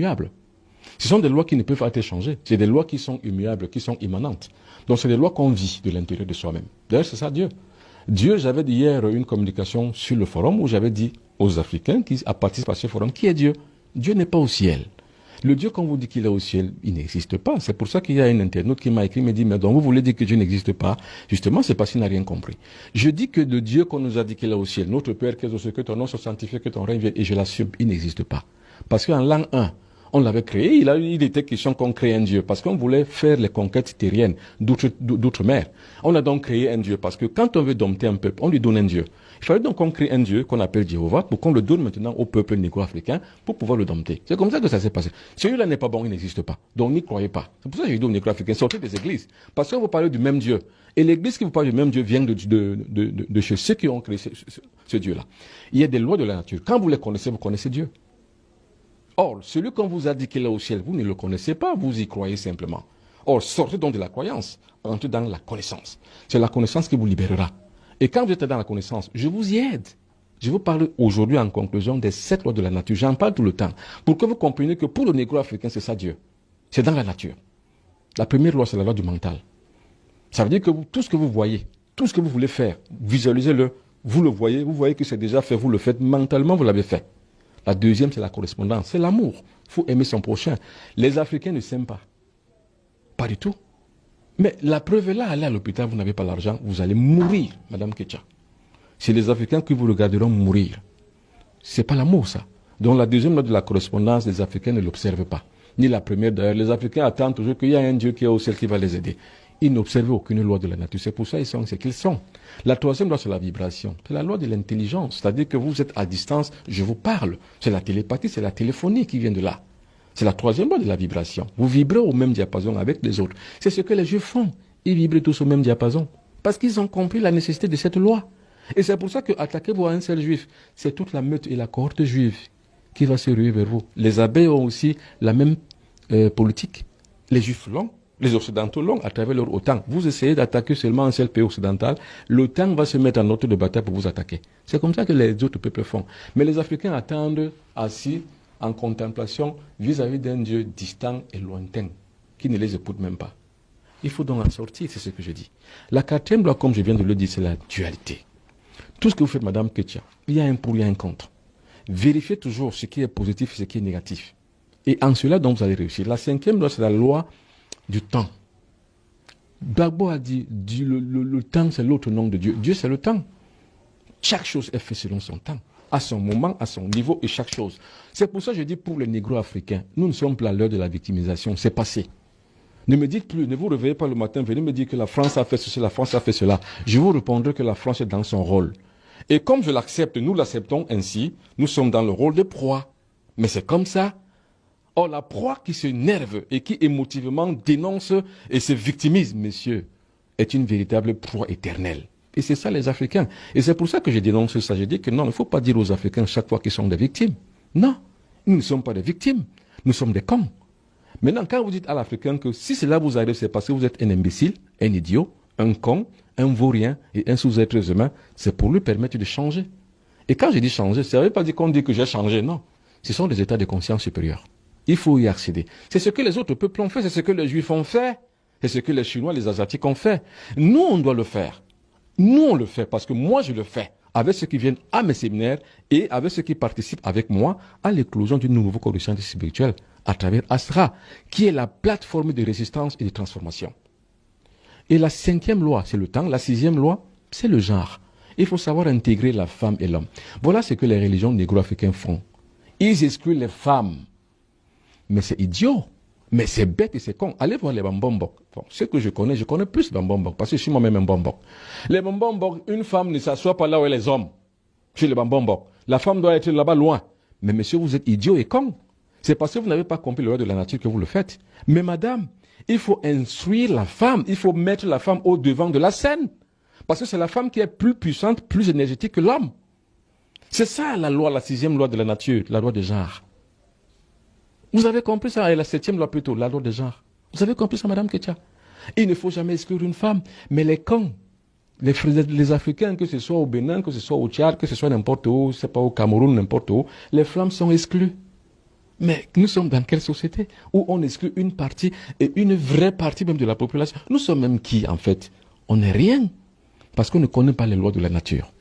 immuables. Ce sont des lois qui ne peuvent pas être changées. C'est des lois qui sont immuables, qui sont immanentes. Donc c'est des lois qu'on vit de l'intérieur de soi-même. D'ailleurs, c'est ça Dieu. Dieu, j'avais dit hier une communication sur le forum où j'avais dit aux Africains qui participent à ce forum, qui est Dieu? Dieu n'est pas au ciel. Le Dieu qu'on vous dit qu'il est au ciel, il n'existe pas. C'est pour ça qu'il y a un internaute qui m'a écrit, me dit, mais donc vous voulez dire que Dieu n'existe pas? Justement, c'est parce qu'il n'a rien compris. Je dis que le Dieu qu'on nous a dit qu'il est au ciel, notre Père qui est au ciel, que ton nom soit sanctifié, que ton règne vienne, et je l'assume, il n'existe pas. Parce qu'en l'an 1, on l'avait créé, il était question qu'on crée un Dieu, parce qu'on voulait faire les conquêtes terriennes d'outre-mer. On a donc créé un Dieu, parce que quand on veut dompter un peuple, on lui donne un Dieu. Il fallait donc qu'on crée un Dieu qu'on appelle Jéhovah, pour qu'on le donne maintenant au peuple négro-africain, pour pouvoir le dompter. C'est comme ça que ça s'est passé. Celui-là n'est pas bon, il n'existe pas. Donc n'y croyez pas. C'est pour ça que j'ai dit aux négro-africains, sortez des églises. Parce qu'on vous parle du même Dieu. Et l'église qui vous parle du même Dieu vient de chez ceux qui ont créé ce Dieu-là. Il y a des lois de la nature. Quand vous les connaissez, vous connaissez Dieu. Or, celui qu'on vous a dit qu'il est au ciel, vous ne le connaissez pas, vous y croyez simplement. Or, sortez donc de la croyance, entrez dans la connaissance. C'est la connaissance qui vous libérera. Et quand vous êtes dans la connaissance, je vous y aide. Je vous parle aujourd'hui en conclusion des 7 lois de la nature. J'en parle tout le temps. Pour que vous compreniez que pour le négro-africain, c'est ça Dieu. C'est dans la nature. La première loi, c'est la loi du mental. Ça veut dire que tout ce que vous voyez, tout ce que vous voulez faire, visualisez-le, vous le voyez, vous voyez que c'est déjà fait, vous le faites, mentalement vous l'avez fait. La deuxième, c'est la correspondance, c'est l'amour. Il faut aimer son prochain. Les Africains ne s'aiment pas. Pas du tout. Mais la preuve est là, allez à l'hôpital, vous n'avez pas l'argent, vous allez mourir, Madame Ketcha. C'est les Africains qui vous regarderont mourir. C'est pas l'amour, ça. Donc la deuxième loi de la correspondance, les Africains ne l'observent pas. Ni la première d'ailleurs. Les Africains attendent toujours qu'il y a un Dieu qui est au ciel qui va les aider. Ils n'observent aucune loi de la nature. C'est pour ça qu'ils sont ce qu'ils sont. La troisième loi, c'est la vibration. C'est la loi de l'intelligence. C'est-à-dire que vous êtes à distance, je vous parle. C'est la télépathie, c'est la téléphonie qui vient de là. C'est la troisième loi de la vibration. Vous vibrez au même diapason avec les autres. C'est ce que les Juifs font. Ils vibrent tous au même diapason. Parce qu'ils ont compris la nécessité de cette loi. Et c'est pour ça que attaquez-vous à un seul Juif. C'est toute la meute et la cohorte juive qui va se ruer vers vous. Les abeilles ont aussi la même politique. Les Juifs l'ont. Les Occidentaux l'ont à travers leur OTAN. Vous essayez d'attaquer seulement un seul pays occidental, l'OTAN va se mettre en ordre de bataille pour vous attaquer. C'est comme ça que les autres peuples font. Mais les Africains attendent assis en contemplation vis-à-vis d'un Dieu distant et lointain, qui ne les écoute même pas. Il faut donc en sortir, c'est ce que je dis. La quatrième loi, comme je viens de le dire, c'est la dualité. Tout ce que vous faites, Madame Ketcha, il y a un pour, il y a un contre. Vérifiez toujours ce qui est positif et ce qui est négatif. Et en cela, donc, vous allez réussir. La cinquième loi, c'est la loi du temps. Gbagbo a dit, le temps c'est l'autre nom de Dieu. Dieu c'est le temps. Chaque chose est faite selon son temps, à son moment, à son niveau et chaque chose. C'est pour ça que je dis pour les négro-africains, nous ne sommes plus à l'heure de la victimisation, c'est passé. Ne me dites plus, ne vous réveillez pas le matin, venez me dire que la France a fait ceci, la France a fait cela. Je vous répondrai que la France est dans son rôle. Et comme je l'accepte, nous l'acceptons ainsi, nous sommes dans le rôle de proie. Mais c'est comme ça. Or, la proie qui s'énerve et qui émotivement dénonce et se victimise, messieurs, est une véritable proie éternelle. Et c'est ça les Africains. Et c'est pour ça que je dénonce ça. Je dis que non, il ne faut pas dire aux Africains chaque fois qu'ils sont des victimes. Non, nous ne sommes pas des victimes. Nous sommes des cons. Maintenant, quand vous dites à l'Africain que si cela vous arrive, c'est parce que vous êtes un imbécile, un idiot, un con, un vaurien et un sous-être humain, c'est pour lui permettre de changer. Et quand je dis changer, ça ne veut pas dire qu'on dit que j'ai changé, non. Ce sont des états de conscience supérieurs. Il faut y accéder. C'est ce que les autres peuples ont fait, c'est ce que les Juifs ont fait, c'est ce que les Chinois, les Asiatiques ont fait. Nous, on doit le faire. Nous, on le fait parce que moi, je le fais avec ceux qui viennent à mes séminaires et avec ceux qui participent avec moi à l'éclosion d'une nouvelle conscience spirituelle à travers Asra, qui est la plateforme de résistance et de transformation. Et la cinquième loi, c'est le temps. La sixième loi, c'est le genre. Il faut savoir intégrer la femme et l'homme. Voilà ce que les religions négro-africaines font. Ils excluent les femmes. Mais c'est idiot, mais c'est bête et c'est con. Allez voir les Bambombok. Bon, ce que je connais plus Bambombok, parce que je suis moi-même un Bambok. Les Bambombok, une femme ne s'assoit pas là où est les hommes. Chez les Bambombok. La femme doit être là-bas loin. Mais monsieur, vous êtes idiot et con. C'est parce que vous n'avez pas compris le loi de la nature que vous le faites. Mais madame, il faut instruire la femme. Il faut mettre la femme au devant de la scène. Parce que c'est la femme qui est plus puissante, plus énergétique que l'homme. C'est ça la loi, la sixième loi de la nature, la loi des genres. Vous avez compris ça, et la septième loi plutôt, la loi des genres. Vous avez compris ça, Madame Ketcha? Il ne faut jamais exclure une femme, mais les cons, les Africains, que ce soit au Bénin, que ce soit au Tchad, que ce soit n'importe où, c'est pas au Cameroun, n'importe où, les femmes sont exclues. Mais nous sommes dans quelle société où on exclut une partie et une vraie partie même de la population? Nous sommes même qui, en fait? On n'est rien. Parce qu'on ne connaît pas les lois de la nature.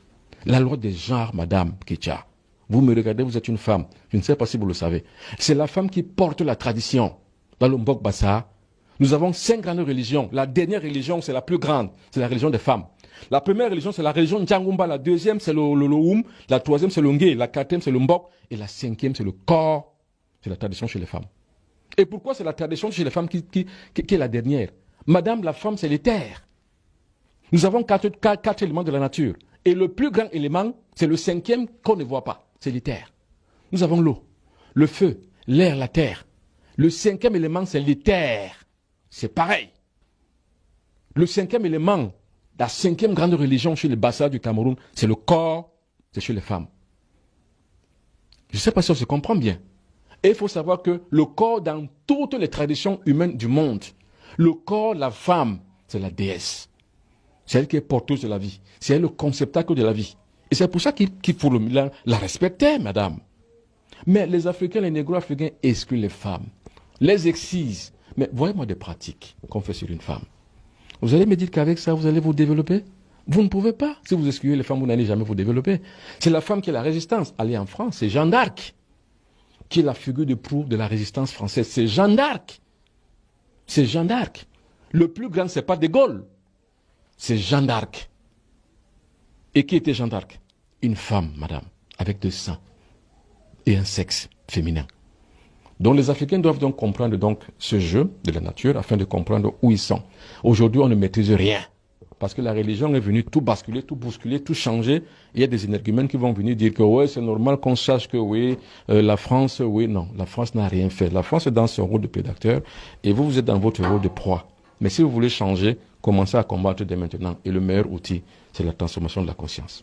La loi des genres, Madame Ketia. Vous me regardez, vous êtes une femme. Je ne sais pas si vous le savez. C'est la femme qui porte la tradition. Dans le Mbok Bassa, nous avons 5 grandes religions. La dernière religion, c'est la plus grande. C'est la religion des femmes. La première religion, c'est la religion Ndjangumba. La deuxième, c'est le Loum. La troisième, c'est le Ngé. La quatrième, c'est le Mbok. Et la cinquième, c'est le corps. C'est la tradition chez les femmes. Et pourquoi c'est la tradition chez les femmes qui est la dernière? Madame, la femme, c'est l'éther. Nous avons 4 éléments de la nature. Et le plus grand élément, c'est le 5e qu'on ne voit pas. C'est l'éther. Nous avons l'eau, le feu, l'air, la terre. Le 5e élément, c'est l'éther. C'est pareil. Le 5e élément, la 5e grande religion chez les Bassa du Cameroun, c'est le corps, c'est chez les femmes. Je ne sais pas si on se comprend bien. Et il faut savoir que le corps, dans toutes les traditions humaines du monde, le corps, la femme, c'est la déesse. C'est elle qui est porteuse de la vie. C'est elle le conceptacle de la vie. Et c'est pour ça qu'il faut la respecter, madame. Mais les Africains, les négro-africains excluent les femmes, les excisent. Mais voyez-moi des pratiques qu'on fait sur une femme. Vous allez me dire qu'avec ça, vous allez vous développer? Vous ne pouvez pas. Si vous excluez les femmes, vous n'allez jamais vous développer. C'est la femme qui est la résistance. Allez en France, c'est Jeanne d'Arc qui est la figure de proue de la résistance française. C'est Jeanne d'Arc. C'est Jeanne d'Arc. Le plus grand, ce n'est pas De Gaulle. C'est Jeanne d'Arc. Et qui était Jeanne d'Arc? Une femme, madame, avec 2 seins et un sexe féminin. Donc les Africains doivent donc comprendre donc ce jeu de la nature afin de comprendre où ils sont. Aujourd'hui, on ne maîtrise rien. Parce que la religion est venue tout basculer, tout bousculer, tout changer. Il y a des énergumènes qui vont venir dire que ouais, c'est normal qu'on sache que oui, la France, oui, non. La France n'a rien fait. La France est dans son rôle de prédateur et vous, vous êtes dans votre rôle de proie. Mais si vous voulez changer, commencez à combattre dès maintenant. Et le meilleur outil, c'est la transformation de la conscience.